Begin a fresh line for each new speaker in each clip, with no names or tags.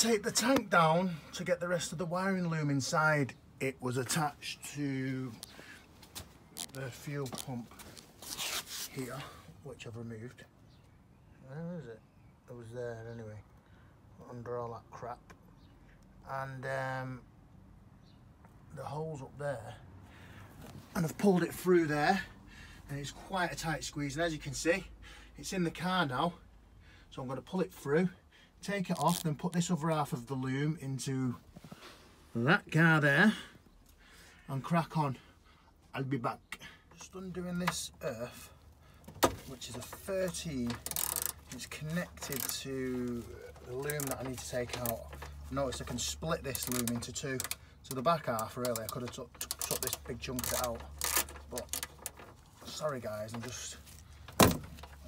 take the tank down to get the rest of the wiring loom inside. It was attached to the fuel pump here, which I've removed. Where is it? It was there anyway, under all that crap. And the hole's up there, and I've pulled it through there, and it's quite a tight squeeze, and as you can see, it's in the car now. So I'm going to pull it through, take it off, then put this other half of the loom into that car there and crack on. I'll be back. Just undoing this earth, which is a 13. It's connected to the loom that I need to take out. Notice I can split this loom into two. So the back half, really, I could have took this big chunk of it out. But sorry guys, I'm just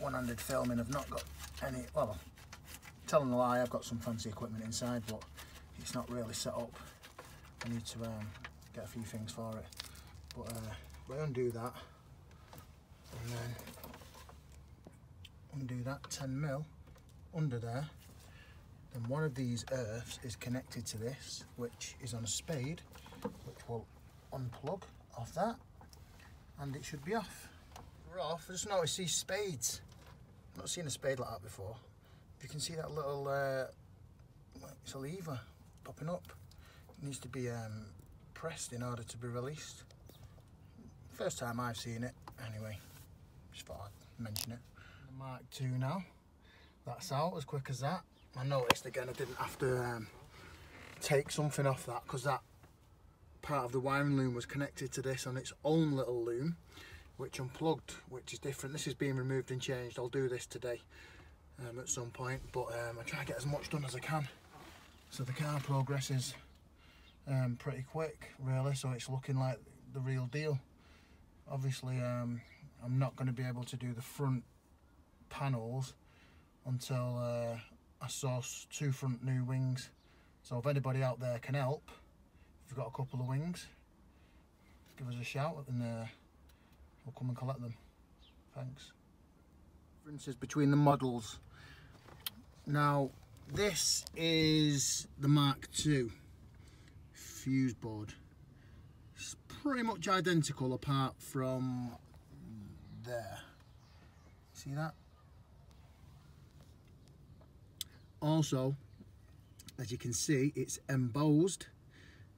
one-handed filming. I've not got any, well, telling a lie, I've got some fancy equipment inside, but it's not really set up. I need to get a few things for it. But we undo that, and then undo that 10mm under there. Then one of these earths is connected to this, which is on a spade, which will unplug off that, and it should be off. We're off. I just noticed these spades. I've not seen a spade like that before. You can see that little, it's a lever popping up. It needs to be pressed in order to be released. First time I've seen it. Anyway, just thought I'd mention it. The Mark II now. That's out as quick as that. I noticed again I didn't have to take something off that, because that part of the wiring loom was connected to this on its own little loom, which unplugged, which is different. This is being removed and changed. I'll do this today at some point, but I try to get as much done as I can, so the car progresses pretty quick really, so it's looking like the real deal. Obviously I'm not going to be able to do the front panels until I source 2 front new wings. So if anybody out there can help, if you've got a couple of wings, give us a shout and we'll come and collect them. Thanks. Differences between the models. Now this is the Mark II fuse board. It's pretty much identical apart from there. See that? Also, as you can see, it's embossed.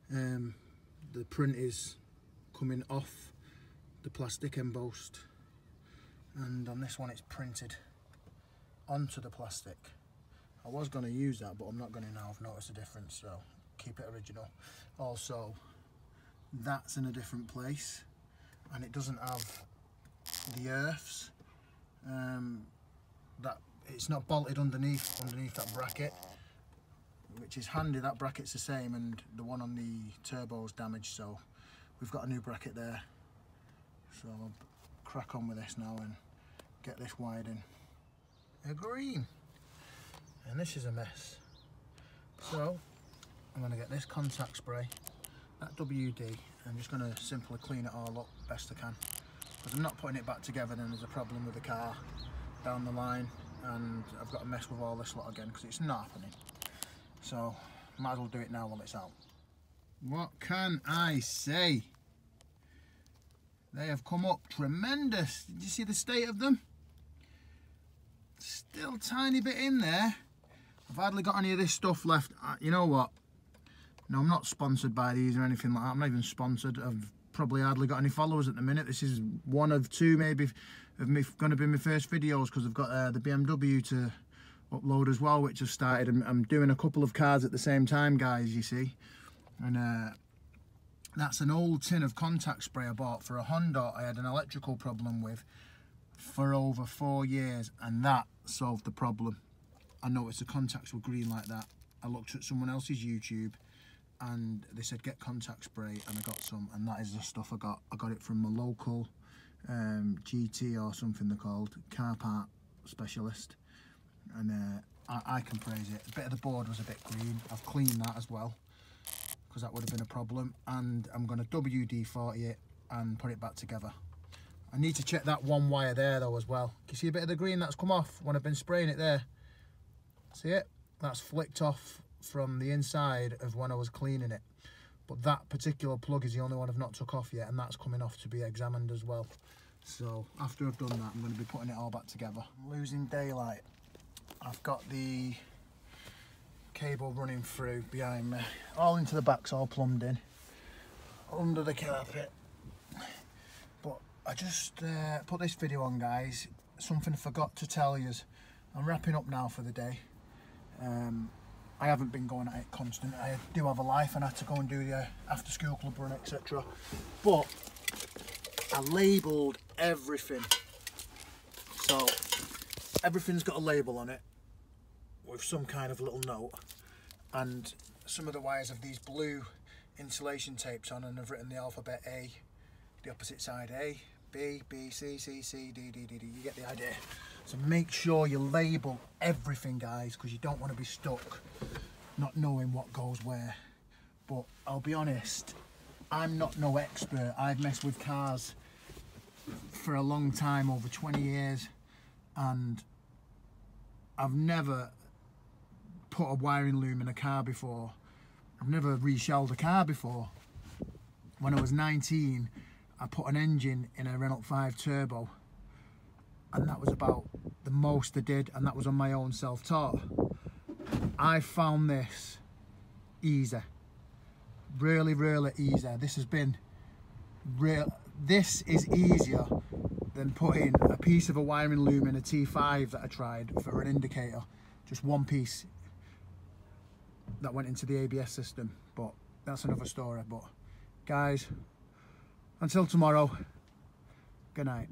The print is coming off the plastic embossed, and on this one it's printed onto the plastic. I was going to use that, but I'm not going to now. I've noticed a difference, so keep it original. Also, that's in a different place, and it doesn't have the earths. That it's not bolted underneath that bracket, which is handy. That bracket's the same, and the one on the turbo's damaged, so we've got a new bracket there. So I'll crack on with this now and get this wired in. A green, and this is a mess. So I'm going to get this contact spray, that WD, and I'm just going to simply clean it all up best I can, because I'm not putting it back together. Then there's a problem with the car down the line, and I've got to mess with all this lot again because it's not happening. So might as well do it now while it's out. What can I say? They have come up tremendous. Did you see the state of them? Still tiny bit in there. I've hardly got any of this stuff left. You know what? No, I'm not sponsored by these or anything like that. I'm not even sponsored. I've probably hardly got any followers at the minute. This is one of 2 maybe of me going to be my first videos, because I've got the BMW to upload as well, which I've started. I'm doing a couple of cars at the same time, guys, you see. And that's an old tin of contact spray I bought for a Honda I had an electrical problem with for over 4 years, and that solved the problem. I noticed the contacts were green like that. I looked at someone else's YouTube and they said get contact spray, and I got some, and that is the stuff I got. I got it from a local GT or something they're called, car part specialist, and I can praise it. A bit of the board was a bit green. I've cleaned that as well, because that would have been a problem, and I'm going to WD-40 it and put it back together. I need to check that one wire there though as well. Can you see a bit of the green that's come off when I've been spraying it there? See it? That's flicked off from the inside of when I was cleaning it. But that particular plug is the only one I've not took off yet, and that's coming off to be examined as well. So after I've done that, I'm going to be putting it all back together. I'm losing daylight. I've got the cable running through behind me, all into the back's all plumbed in, under the carpet. But I just put this video on, guys. Something I forgot to tell you. I'm wrapping up now for the day. I haven't been going at it constant. I do have a life and I had to go and do the after school club run, etc. But I labelled everything. So everything's got a label on it with some kind of little note. And some of the wires have these blue insulation tapes on, and I've written the alphabet A, the opposite side A, B, B, C, C, C, D, D, D, D. You get the idea. So make sure you label everything, guys, because you don't want to be stuck not knowing what goes where. But I'll be honest, I'm not no expert. I've messed with cars for a long time, over 20 years, and I've never put a wiring loom in a car before. I've never reshelled a car before. When I was 19, I put an engine in a Renault 5 Turbo, and that was about the most I did, and that was on my own self-taught. I found this easy, really, really easy. This has been real. This is easier than putting a piece of a wiring loom in a T5 that I tried for an indicator. Just one piece that went into the ABS system, but that's another story. But guys, until tomorrow, good night.